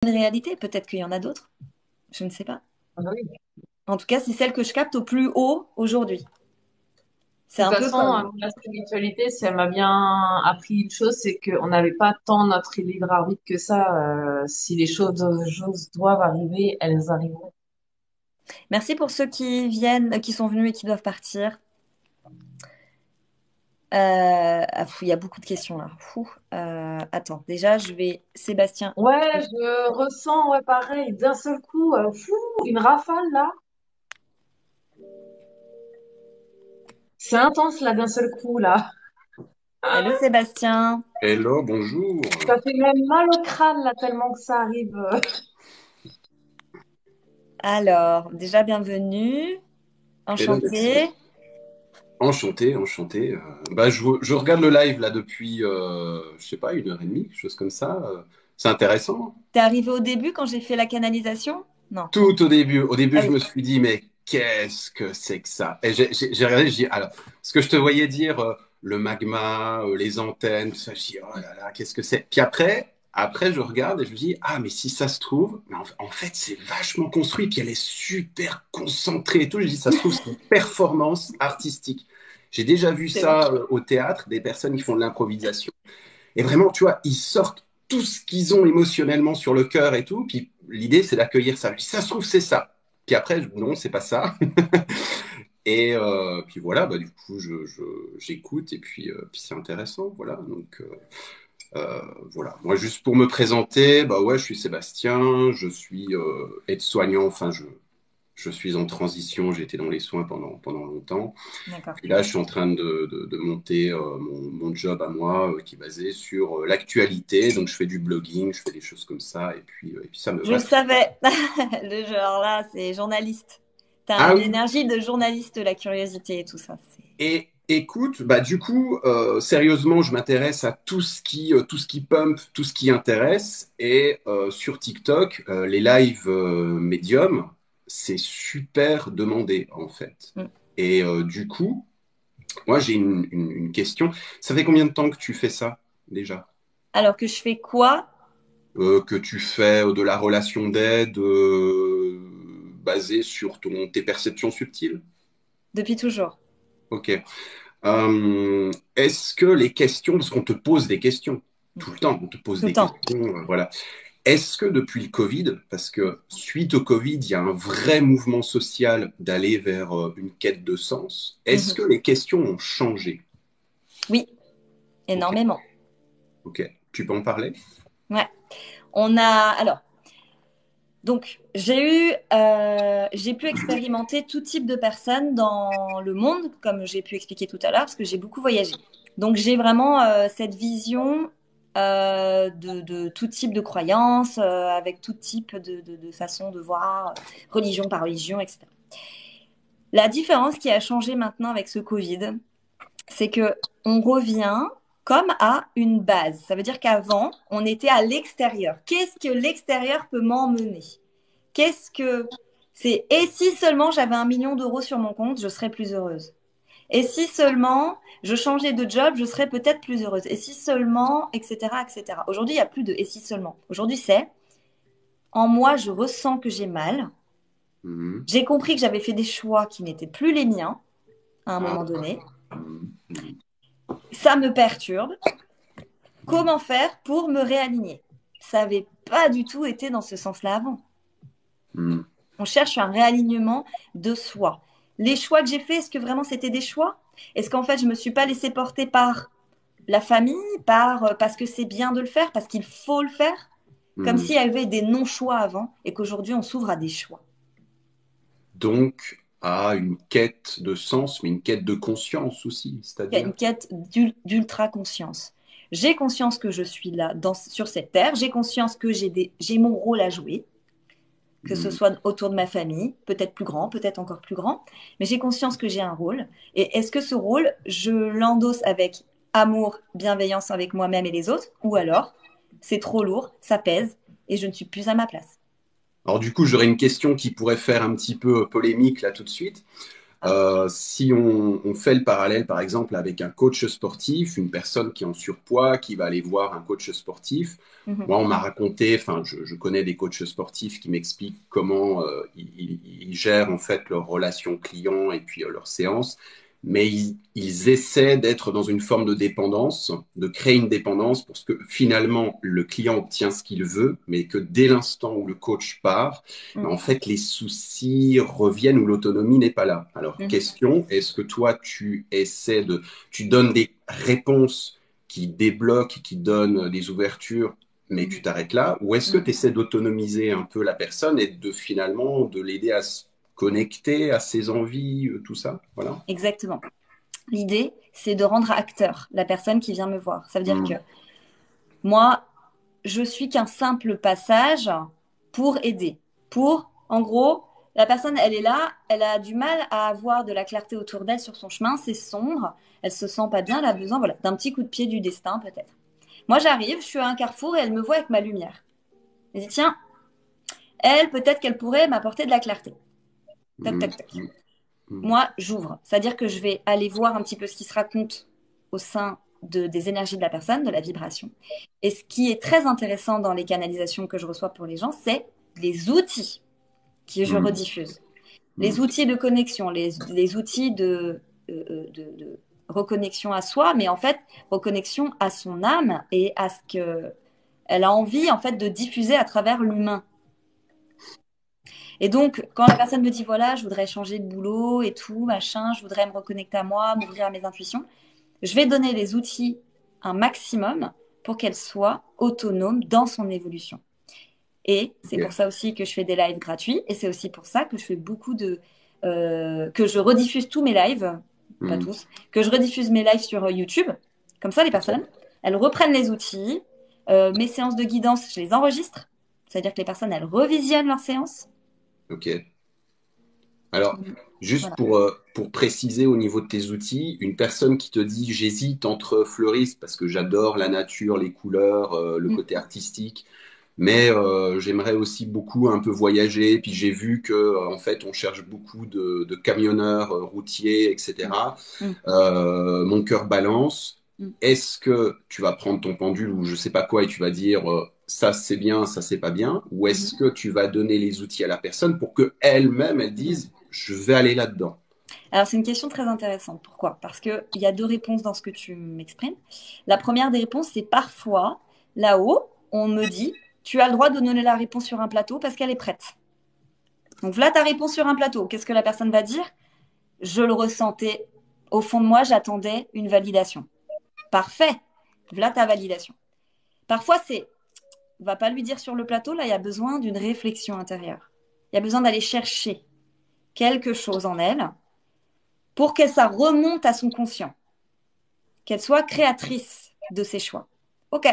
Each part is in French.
une réalité, peut-être qu'il y en a d'autres, je ne sais pas. Ah oui. En tout cas, c'est celle que je capte au plus haut aujourd'hui. C'est De toute un peu façon, comme... la spiritualité, ça m'a bien appris une chose, c'est qu'on n'avait pas tant notre libre arbitre que ça. Si les choses doivent arriver, elles arriveront. Merci pour ceux qui viennent, qui sont venus et qui doivent partir. Il y a beaucoup de questions là. Attends, déjà, je vais... Sébastien, Ouais, je ressens, ouais, pareil, d'un seul coup, une rafale là. C'est intense là, d'un seul coup là. allô Sébastien. Hello, bonjour. Ça fait même mal au crâne là, tellement que ça arrive. Alors, déjà, bienvenue. Hello, merci. Enchantée. Enchanté, enchanté. Je regarde le live là depuis, je sais pas, 1 heure et demie, quelque chose comme ça. C'est intéressant. T'es arrivé au début quand j'ai fait la canalisation? Non. Tout au début, Ah je oui. me suis dit, mais qu'est-ce que c'est que ça? Et j'ai regardé, j'ai dit, alors, parce que je te voyais dire le magma, les antennes, tout ça, je dis, oh là là, qu'est-ce que c'est? Puis après, je regarde et je me dis, ah, mais si ça se trouve, mais en fait, c'est vachement construit, puis elle est super concentrée et tout. Je dis, ça se trouve, c'est une performance artistique. J'ai déjà vu C'est vrai. ça au théâtre, des personnes qui font de l'improvisation. Et vraiment, tu vois, ils sortent tout ce qu'ils ont émotionnellement sur le cœur et tout. Puis l'idée, c'est d'accueillir ça. Je dis, ça se trouve, c'est ça. Puis après, non, c'est pas ça. Et puis voilà, bah, du coup, j'écoute et puis c'est intéressant. Voilà. Donc voilà. Moi, juste pour me présenter, bah ouais, je suis Sébastien, je suis aide-soignant. Enfin, je suis en transition. J'ai été dans les soins pendant longtemps. D'accord. Et là, je suis en train de monter mon job à moi qui est basé sur l'actualité. Donc, je fais du blogging, je fais des choses comme ça. Et puis ça me Je va. le savais. Le genre là, c'est journaliste. T'as Ah une oui. énergie de journaliste, la curiosité et tout ça. Et écoute, bah du coup, sérieusement, je m'intéresse à tout ce qui pump, tout ce qui intéresse. Et sur TikTok, les lives médiums, c'est super demandé en fait. Mm. Et du coup, moi, j'ai une question. Ça fait combien de temps que tu fais ça déjà? Alors que je fais quoi? Que tu fais de la relation d'aide basée sur tes perceptions subtiles? Depuis toujours. Ok. Est-ce que les questions, parce qu'on te pose des questions Mm. tout le temps, on te pose Tout le des temps. questions, voilà. Est-ce que depuis le Covid, parce que suite au Covid, il y a un vrai mouvement social d'aller vers une quête de sens, est-ce Mhm. que les questions ont changé? Oui, Ok, énormément. ok. Tu peux en parler? Ouais. On a alors. Donc, j'ai pu expérimenter tout type de personnes dans le monde, comme j'ai pu expliquer tout à l'heure, parce que j'ai beaucoup voyagé. Donc, j'ai vraiment cette vision de tout type de croyances, avec tout type de façon de voir, religion par religion, etc. La différence qui a changé maintenant avec ce Covid, c'est que on revient comme à une base. Ça veut dire qu'avant, on était à l'extérieur. Qu'est-ce que l'extérieur peut m'emmener? Qu'est-ce que c'est? Et si seulement j'avais 1 million d'euros sur mon compte, je serais plus heureuse. Et si seulement je changeais de job, je serais peut-être plus heureuse. Et si seulement, etc., etc. Aujourd'hui, il n'y a plus de et si seulement. Aujourd'hui, c'est en moi, je ressens que j'ai mal. Mhm. J'ai compris que j'avais fait des choix qui n'étaient plus les miens à un Ah, moment donné. mhm, mhm, Ça me perturbe. Comment faire pour me réaligner? Ça n'avait pas du tout été dans ce sens-là avant. mhm. On cherche un réalignement de soi. Les choix que j'ai faits, est-ce que vraiment c'était des choix? Est-ce qu'en fait, je ne me suis pas laissée porter par la famille, parce que c'est bien de le faire, parce qu'il faut le faire? Comme Mhm. s'il y avait des non-choix avant et qu'aujourd'hui, on s'ouvre à des choix. Donc, à une quête de sens, mais une quête de conscience aussi, Il y a c'est-à-dire. une quête d'ultra-conscience. J'ai conscience que je suis là sur cette terre. J'ai conscience que j'ai mon rôle à jouer, que ce Mhm. soit autour de ma famille, peut-être plus grand, peut-être encore plus grand, mais j'ai conscience que j'ai un rôle. Et est-ce que ce rôle, je l'endosse avec amour, bienveillance avec moi-même et les autres, ou alors c'est trop lourd, ça pèse, et je ne suis plus à ma place? Alors du coup, j'aurais une question qui pourrait faire un petit peu polémique là tout de suite. Si on fait le parallèle, par exemple, avec un coach sportif, une personne qui est en surpoids, qui va aller voir un coach sportif, moi, on m'a raconté, enfin, je connais des coachs sportifs qui m'expliquent comment ils gèrent en fait leurs relations clients et puis leurs séances, mais ils essaient d'être dans une forme de dépendance, de créer une dépendance pour que finalement le client obtient ce qu'il veut, mais que dès l'instant où le coach part, en fait, les soucis reviennent ou l'autonomie n'est pas là. Alors, question, est-ce que toi, tu donnes des réponses qui débloquent, qui donnent des ouvertures, mais tu t'arrêtes là, ou est-ce que tu essaies d'autonomiser un peu la personne et finalement de l'aider à se connecter à ses envies, tout ça, voilà. Exactement. L'idée, c'est de rendre acteur la personne qui vient me voir. Ça veut dire que moi, je suis qu'un simple passage pour aider. En gros, la personne, elle est là, elle a du mal à avoir de la clarté autour d'elle sur son chemin, c'est sombre, elle se sent pas bien, elle a besoin, voilà, d'un petit coup de pied du destin peut-être. Moi, j'arrive, je suis à un carrefour et elle me voit avec ma lumière. Elle dit, tiens, elle, peut-être qu'elle pourrait m'apporter de la clarté. Tac, tac, tac. Moi, j'ouvre. C'est-à-dire que je vais aller voir un petit peu ce qui se raconte au sein des énergies de la personne, de la vibration. Et ce qui est très intéressant dans les canalisations que je reçois pour les gens, c'est les outils que je rediffuse. Les outils de connexion, les outils de reconnexion à soi, mais en fait, reconnexion à son âme et à ce qu'elle a envie en fait de diffuser à travers l'humain. Et donc, quand la personne me dit, voilà, je voudrais changer de boulot et tout, machin, je voudrais me reconnecter à moi, m'ouvrir à mes intuitions, je vais donner les outils un maximum pour qu'elle soit autonome dans son évolution. Et c'est pour ça aussi que je fais des lives gratuits. Et c'est aussi pour ça que je fais beaucoup que je rediffuse tous mes lives, pas tous, que je rediffuse mes lives sur YouTube. Comme ça, les personnes, elles reprennent les outils. Mes séances de guidance, je les enregistre. C'est-à-dire que les personnes, elles revisionnent leurs séances. Ok. Alors, juste pour préciser au niveau de tes outils, une personne qui te dit j'hésite entre fleuriste parce que j'adore la nature, les couleurs, le côté artistique, mais j'aimerais aussi beaucoup un peu voyager. Puis j'ai vu que en fait on cherche beaucoup de camionneurs routiers, etc. Mon cœur balance. Est-ce que tu vas prendre ton pendule ou je sais pas quoi et tu vas dire ça c'est bien, ça c'est pas bien, ou est-ce que tu vas donner les outils à la personne pour que elle-même elle dise je vais aller là-dedans? Alors, c'est une question très intéressante. Pourquoi? Parce qu'il y a deux réponses dans ce que tu m'exprimes. La première des réponses, c'est parfois, là-haut, on me dit, tu as le droit de donner la réponse sur un plateau parce qu'elle est prête. Donc là, ta réponse sur un plateau, qu'est-ce que la personne va dire? Je le ressentais. Au fond de moi, j'attendais une validation. Parfait. Voilà ta validation. Parfois, va pas lui dire sur le plateau, là, il y a besoin d'une réflexion intérieure. Il y a besoin d'aller chercher quelque chose en elle pour que ça remonte à son conscient, qu'elle soit créatrice de ses choix. Ok.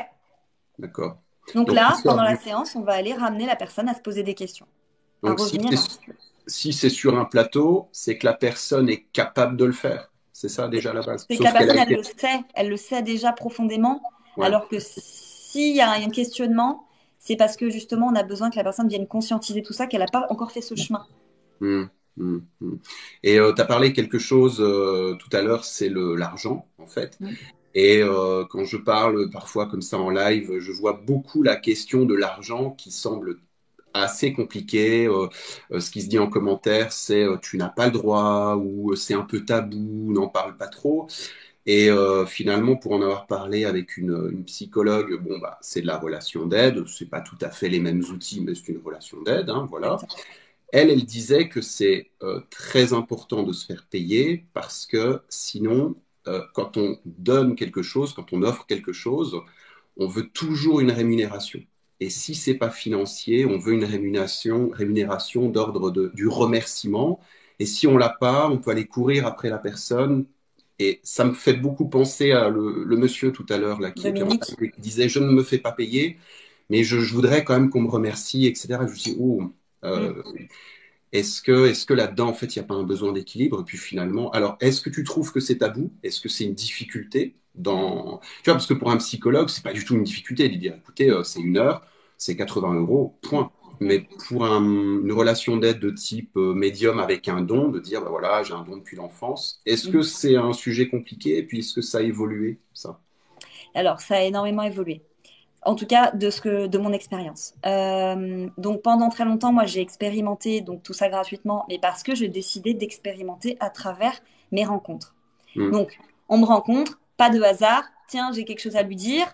D'accord. Donc là, pendant la séance, on va aller ramener la personne à se poser des questions. Donc si c'est sur un plateau, c'est que la personne est capable de le faire. C'est ça déjà la base. C'est que la personne, elle le sait déjà profondément, alors que s'il y a un questionnement, c'est parce que justement, on a besoin que la personne vienne conscientiser tout ça, qu'elle n'a pas encore fait ce chemin. Et tu as parlé quelque chose tout à l'heure, c'est l'argent en fait. Et quand je parle parfois comme ça en live, je vois beaucoup la question de l'argent qui semble assez compliquée. Ce qui se dit en commentaire, c'est tu n'as pas le droit ou c'est un peu tabou, n'en parle pas trop. Et finalement, pour en avoir parlé avec une psychologue, bon bah c'est de la relation d'aide. C'est pas tout à fait les mêmes outils, mais c'est une relation d'aide, hein, voilà. Elle disait que c'est très important de se faire payer parce que sinon, quand on donne quelque chose, quand on offre quelque chose, on veut toujours une rémunération. Et si c'est pas financier, on veut une rémunération d'ordre du remerciement. Et si on l'a pas, on peut aller courir après la personne. Et ça me fait beaucoup penser à le monsieur tout à l'heure là qui disait je ne me fais pas payer, mais je voudrais quand même qu'on me remercie, etc. Je me dis est-ce que là-dedans, en fait, il n'y a pas un besoin d'équilibre? Et puis finalement, alors, est-ce que tu trouves que c'est tabou? Est-ce que c'est une difficulté Tu vois, parce que pour un psychologue, c'est pas du tout une difficulté de dire, écoutez, c'est 1 heure, c'est 80 euros, point. Mais pour une relation d'aide de type médium avec un don, de dire, bah voilà, j'ai un don depuis l'enfance, est-ce que c'est un sujet compliqué et puis est-ce que ça a évolué, ça? Alors, ça a énormément évolué. En tout cas, de mon expérience. Donc, pendant très longtemps, moi, j'ai expérimenté donc tout ça gratuitement, mais parce que j'ai décidé d'expérimenter à travers mes rencontres. Mm. Donc, on me rencontre, pas de hasard. Tiens, j'ai quelque chose à lui dire.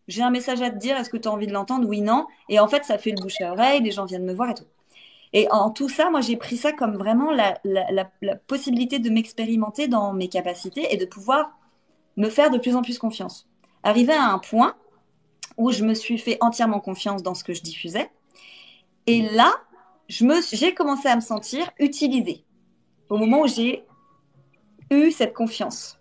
J'ai un message à te dire. Est-ce que tu as envie de l'entendre? Oui, non. Et en fait, ça fait le bouche à oreille. Les gens viennent me voir et tout. Et en tout ça, moi, j'ai pris ça comme vraiment la possibilité de m'expérimenter dans mes capacités et de pouvoir me faire de plus en plus confiance. Arrivé à un point où je me suis fait entièrement confiance dans ce que je diffusais. Et là, j'ai commencé à me sentir utilisée au moment où j'ai eu cette confiance.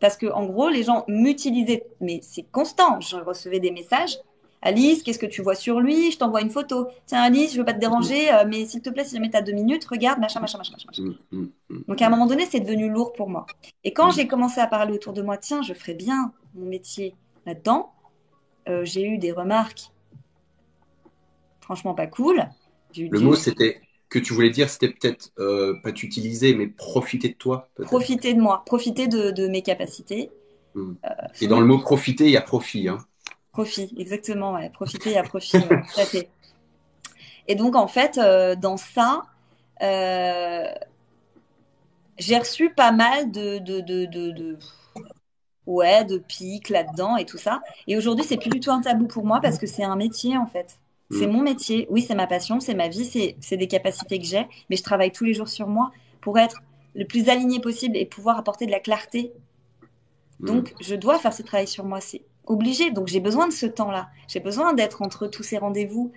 Parce que, en gros, les gens m'utilisaient, mais c'est constant. Je recevais des messages. Alice, qu'est-ce que tu vois sur lui? Je t'envoie une photo. Tiens, Alice, je veux pas te déranger, mais s'il te plaît, si jamais tu as 2 minutes, regarde, machin, machin, machin, machin. Donc, à un moment donné, c'est devenu lourd pour moi. Et quand j'ai commencé à parler autour de moi, tiens, je ferais bien mon métier là-dedans, j'ai eu des remarques franchement pas cool. Le mot, c'était que tu voulais dire, c'était peut-être pas t'utiliser, mais profiter de toi, peut-être. Profiter de moi, profiter de mes capacités. Et dans le mot profiter, il y a profit. Hein. Profit, exactement, ouais. Profiter à profit, ouais, tout à fait. Et donc, en fait, dans ça, j'ai reçu pas mal ouais, de pics là-dedans et tout ça. Et aujourd'hui, c'est plus du tout un tabou pour moi parce que c'est un métier, en fait. C'est mon métier. Oui, c'est ma passion, c'est ma vie, c'est des capacités que j'ai, mais je travaille tous les jours sur moi pour être le plus aligné possible et pouvoir apporter de la clarté. Donc, je dois faire ce travail sur moi, c'est obligé. Donc, j'ai besoin de ce temps-là. J'ai besoin d'être entre tous ces rendez-vous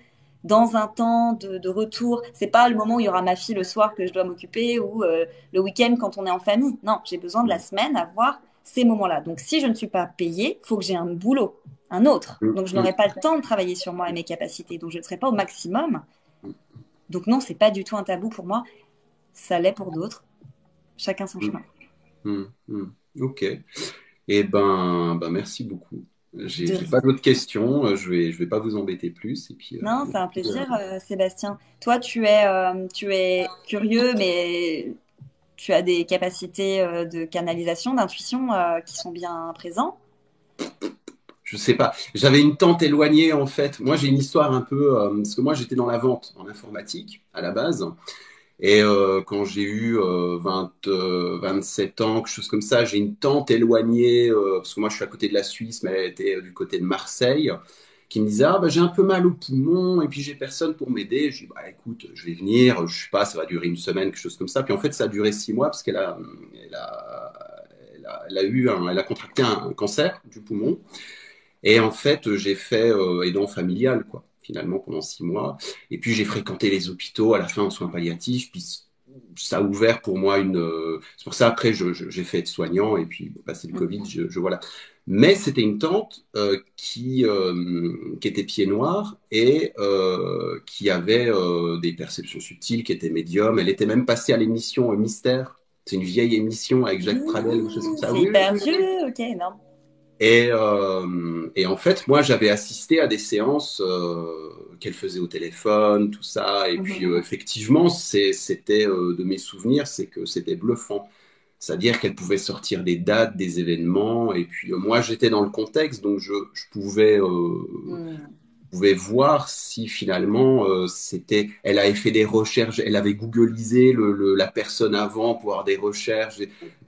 dans un temps de retour. C'est pas le moment où il y aura ma fille le soir que je dois m'occuper ou le week-end quand on est en famille. Non, j'ai besoin de la semaine à voir ces moments-là. Donc, si je ne suis pas payée, il faut que j'ai un boulot, un autre. Donc, je n'aurai pas le temps de travailler sur moi et mes capacités. Donc, je ne serai pas au maximum. Donc, non, c'est pas du tout un tabou pour moi. Ça l'est pour d'autres. Chacun son chemin. Ok. Eh ben, merci beaucoup. J'ai pas d'autres questions. Je vais pas vous embêter plus. Et puis, non, c'est un plaisir, Sébastien. Toi, tu es curieux, mais tu as des capacités de canalisation, d'intuition qui sont bien présents. Je sais pas. J'avais une tante éloignée en fait. Moi, j'ai une histoire un peu parce que moi, j'étais dans la vente en informatique à la base. Et quand j'ai eu 27 ans, quelque chose comme ça, j'ai une tante éloignée, parce que moi je suis à côté de la Suisse, mais elle était du côté de Marseille, qui me disait, ah bah j'ai un peu mal au poumon, et puis j'ai personne pour m'aider. Je dis, bah écoute, je vais venir, je sais pas, ça va durer une semaine, quelque chose comme ça. Puis en fait, ça a duré 6 mois, parce elle a contracté un cancer du poumon. Et en fait, j'ai fait aidant familial, quoi, finalement, pendant 6 mois. Et puis, j'ai fréquenté les hôpitaux à la fin en soins palliatifs. Puis, ça a ouvert pour moi une. C'est pour ça, après, j'ai fait aide-soignant. Et puis, passé le Covid, voilà. Mais c'était une tante qui était pied noir et qui avait des perceptions subtiles, qui était médium. Elle était même passée à l'émission Mystère. C'est une vieille émission avec Jacques Pradel, quelque chose comme ça. C'est hyper vieux, ok, non. Et en fait, moi, j'avais assisté à des séances qu'elle faisait au téléphone, tout ça. Et puis, effectivement, c'était de mes souvenirs, c'est que c'était bluffant. C'est-à-dire qu'elle pouvait sortir des dates, des événements. Et puis, moi, j'étais dans le contexte, donc je pouvais voir si finalement c'était. Elle avait fait des recherches, elle avait googlisé la personne avant pour avoir des recherches.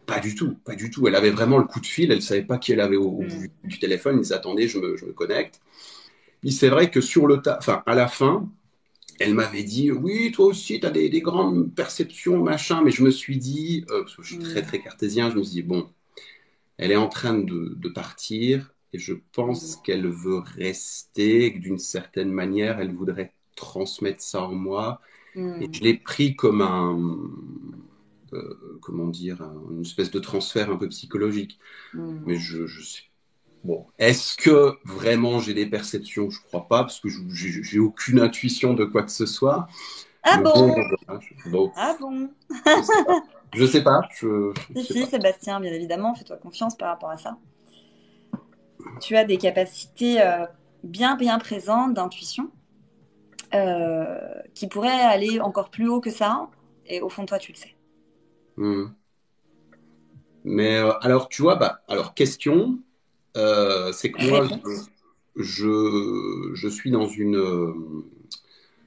Pas du tout, pas du tout. Elle avait vraiment le coup de fil, elle savait pas qui elle avait au bout du téléphone. Elle disait attendez, je me connecte. Puis c'est vrai que à la fin, elle m'avait dit oui, toi aussi, tu as des grandes perceptions, machin. Mais je me suis dit, parce que je suis très très cartésien, je me suis dit bon, elle est en train de partir et je pense qu'elle veut rester, et que d'une certaine manière, elle voudrait transmettre ça en moi. Et je l'ai pris comme comment dire, une espèce de transfert un peu psychologique. Mais je sais. Bon, est-ce que vraiment j'ai des perceptions? Je crois pas, parce que j'ai aucune intuition de quoi que ce soit. Ah mais bon? Bon, Ah bon? je sais pas. Si, Sébastien, bien évidemment, fais-toi confiance par rapport à ça. Tu as des capacités bien présentes d'intuition. qui pourrait aller encore plus haut que ça. Et au fond de toi, tu le sais. Hmm. Mais alors, tu vois, alors question, c'est que moi, Réponse. je suis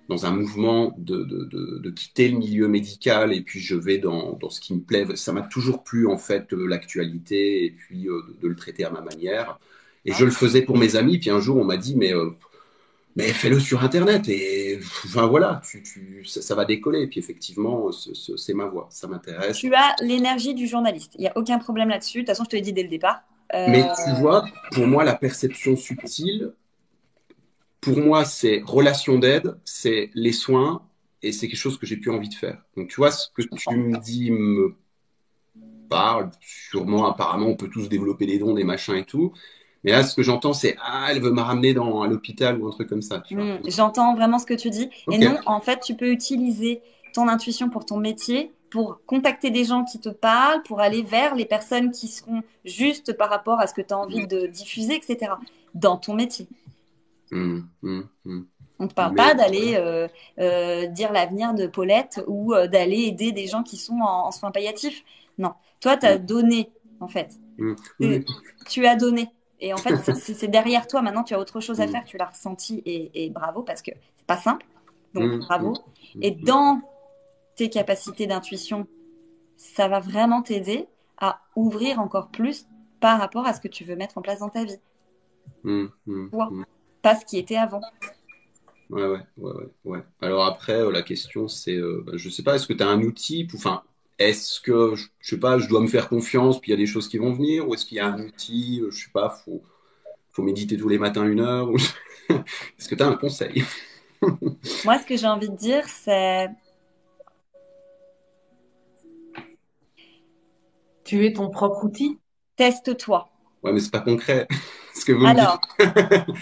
dans un mouvement de quitter le milieu médical et puis je vais dans ce qui me plaît. Ça m'a toujours plu en fait l'actualité et puis de le traiter à ma manière. Et je Ouais. le faisais pour mes amis. Puis un jour on m'a dit mais fais-le sur Internet et enfin voilà, ça va décoller. Et puis effectivement c'est ma voie, ça m'intéresse. Tu as l'énergie du journaliste. Il n'y a aucun problème là-dessus. De toute façon, je te l'ai dit dès le départ. Mais tu vois, pour moi la perception subtile, pour moi c'est relation d'aide, c'est les soins et c'est quelque chose que j'ai plus envie de faire. Donc tu vois, ce que Je tu comprends. me dis me parle. Sûrement, apparemment, on peut tous développer des dons, des machins et tout. Mais là, ce que j'entends, c'est ah, elle veut me ramener à l'hôpital ou un truc comme ça, tu vois. J'entends vraiment ce que tu dis. Et Ok. non, en fait, tu peux utiliser ton intuition pour ton métier, pour contacter des gens qui te parlent, pour aller vers les personnes qui seront justes par rapport à ce que tu as envie de diffuser, etc. Dans ton métier. Mm. On ne te parle pas Mais d'aller dire l'avenir de Paulette ou d'aller aider des gens qui sont en soins palliatifs. Non. Toi, tu as mm, donné, en fait. oui, Tu as donné. Et en fait, c'est derrière toi. Maintenant, tu as autre chose à oui. faire. Tu l'as ressenti et bravo parce que c'est pas simple. Donc, Mm, mm, bravo. mm, Et mm, dans tes capacités d'intuition, ça va vraiment t'aider à ouvrir encore plus par rapport à ce que tu veux mettre en place dans ta vie. Toi, mm. pas ce qui était avant. Ouais. Alors après, la question, c'est, je sais pas, est-ce que tu as un outil, enfin, est-ce que, je sais pas, je dois me faire confiance, puis il y a des choses qui vont venir, ou est-ce qu'il y a un outil, je sais pas, faut méditer tous les matins 1 heure, ou... est-ce que tu as un conseil? Moi, ce que j'ai envie de dire, c'est Tu es ton propre outil. teste-toi. Ouais, mais c'est pas concret, ce que vous me dites. Alors,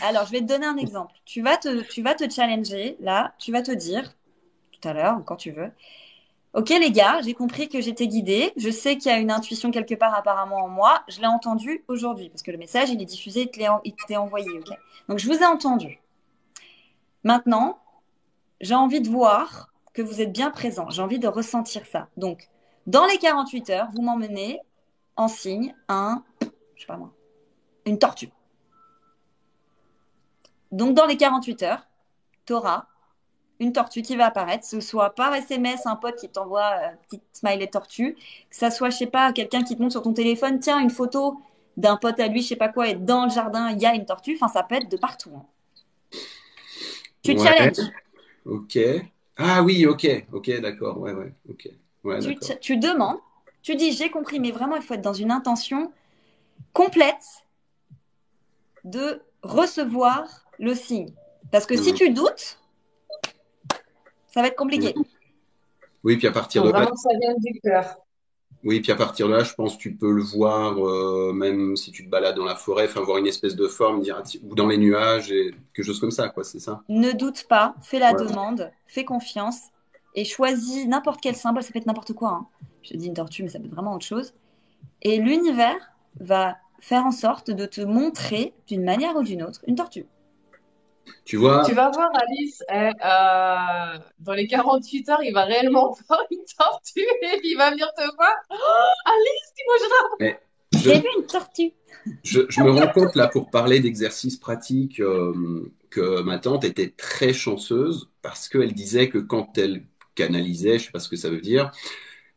alors, je vais te donner un exemple. Tu vas te challenger, là, tu vas te dire, tout à l'heure, ou quand tu veux, ok les gars, j'ai compris que j'étais guidée, je sais qu'il y a une intuition quelque part apparemment en moi, je l'ai entendu aujourd'hui, parce que le message, il est diffusé, il t'est envoyé, ok? Donc, je vous ai entendu. Maintenant, j'ai envie de voir que vous êtes bien présent, j'ai envie de ressentir ça. Donc, dans les 48 heures, vous m'emmenez en signe je sais pas moi, une tortue. Donc, dans les 48 heures, tu auras une tortue qui va apparaître, que ce soit par SMS, un pote qui t'envoie un petit smiley tortue, que ça soit, je sais pas, quelqu'un qui te montre sur ton téléphone, tiens, une photo d'un pote à lui, je sais pas quoi, et dans le jardin, il y a une tortue. Enfin, ça peut être de partout, hein. Tu Ouais, challenges, ok. Ah oui, ok, d'accord, ouais, ok. Ouais, d'accord. tu demandes, tu dis, j'ai compris, mais vraiment, il faut être dans une intention complète de recevoir le signe. Parce que si Hmm. tu doutes, ça va être compliqué. Hmm. Oui, puis à partir Faut de là, vraiment que ça vienne du cœur. je pense que tu peux le voir, même si tu te balades dans la forêt, enfin voir une espèce de forme, dire, ah, ou dans les nuages, et quelque chose comme ça, quoi, c'est ça? Ne doute pas, fais la Ouais. demande, fais confiance et choisis n'importe quel symbole. Ça peut être n'importe quoi, hein. Je te dis une tortue, mais ça peut être vraiment autre chose. Et l'univers va faire en sorte de te montrer d'une manière ou d'une autre une tortue. Tu vois, Tu vas voir, Alice, dans les 48 heures, il va réellement voir une tortue et il va venir te voir. Oh, Alice, dis-moi, mais J'ai je, vu une tortue. je me rends compte là pour parler d'exercices pratiques que ma tante était très chanceuse parce qu'elle disait que quand elle canalisait, je sais pas ce que ça veut dire,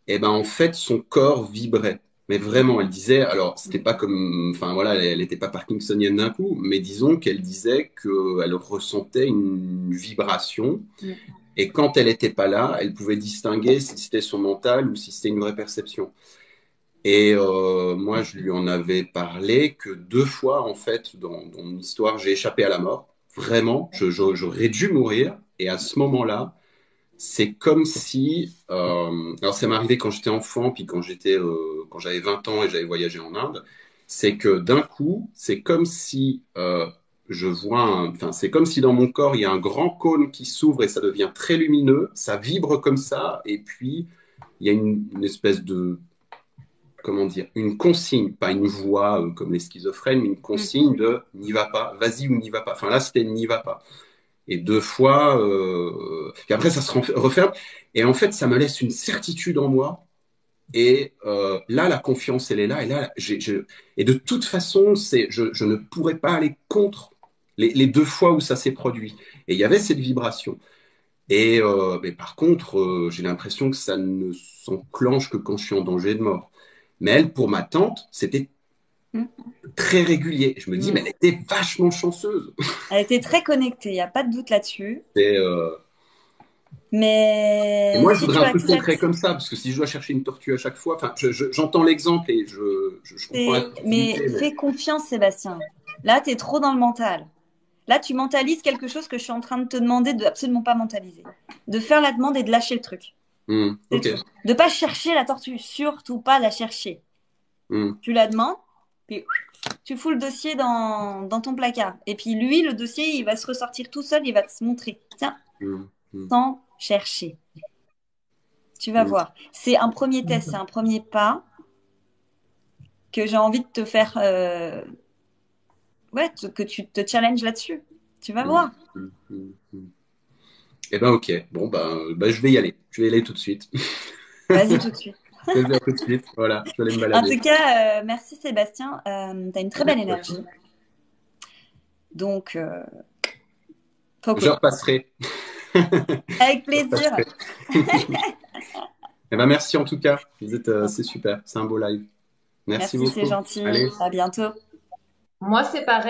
eh ben en fait son corps vibrait. Mais vraiment, elle disait, alors c'était pas comme, enfin voilà, elle était pas parkinsonienne d'un coup, mais disons qu'elle disait qu'elle ressentait une vibration Mm. et quand elle était pas là, elle pouvait distinguer si c'était son mental ou si c'était une vraie perception. Et moi, je lui en avais parlé que 2 fois, en fait, dans mon histoire, j'ai échappé à la mort. Vraiment, j'aurais dû mourir. Et à ce moment-là, c'est comme si... alors, ça m'est arrivé quand j'étais enfant, puis quand j'avais 20 ans et j'avais voyagé en Inde. C'est que d'un coup, c'est comme si enfin, c'est comme si dans mon corps, il y a un grand cône qui s'ouvre et ça devient très lumineux. Ça vibre comme ça. Et puis, il y a une espèce de comment dire, une consigne, pas une voix comme les schizophrènes, mais une Mm. consigne de n'y va pas, vas-y ou n'y va pas. Enfin là, c'était n'y va pas. Et 2 fois, puis après ça se referme. Et en fait, ça me laisse une certitude en moi. Et là, la confiance, elle est là. Et là, et de toute façon, je ne pourrais pas aller contre les 2 fois où ça s'est produit. Et il y avait cette vibration. Et mais par contre, j'ai l'impression que ça ne s'enclenche que quand je suis en danger de mort. Mais elle, pour ma tante, c'était Mm. très régulier. Je me dis, mais Mm. elle était vachement chanceuse. Elle était très connectée, il n'y a pas de doute là-dessus. Et, et Mais moi, je si voudrais tu un truc concret acceptes, comme ça, parce que si je dois chercher une tortue à chaque fois, enfin, j'entends l'exemple et je comprends la mais sensibilité, mais fais confiance, Sébastien. Là, tu es trop dans le mental. Là, tu mentalises quelque chose que je suis en train de te demander de absolument pas mentaliser. De faire la demande et de lâcher le truc. C'est ok. tout. De pas chercher la tortue, surtout pas la chercher. Hmm, Tu la demandes, puis tu fous le dossier dans ton placard. Et puis lui, le dossier, il va se ressortir tout seul, il va te se montrer. Tiens, hmm, hmm, sans chercher. Tu vas hmm, voir. C'est un premier test, c'est un premier pas que j'ai envie de te faire, ouais, que tu te challenges là-dessus. Tu vas hmm, voir. hmm, hmm, hmm. Eh ben, ok. Bon, ben, je vais y aller. Je vais y aller tout de suite. Vas-y tout de suite. Je vais le faire tout de suite. Voilà, je vais aller me En balader. tout cas, merci Sébastien. Tu as une très belle Merci à énergie. toi. Donc, trop Je cool. repasserai. Avec Je plaisir. repasserai. Eh ben, merci en tout cas. C'est super. C'est un beau live. Merci Merci, c'est beaucoup. gentil. Allez. À bientôt. Moi, c'est pareil.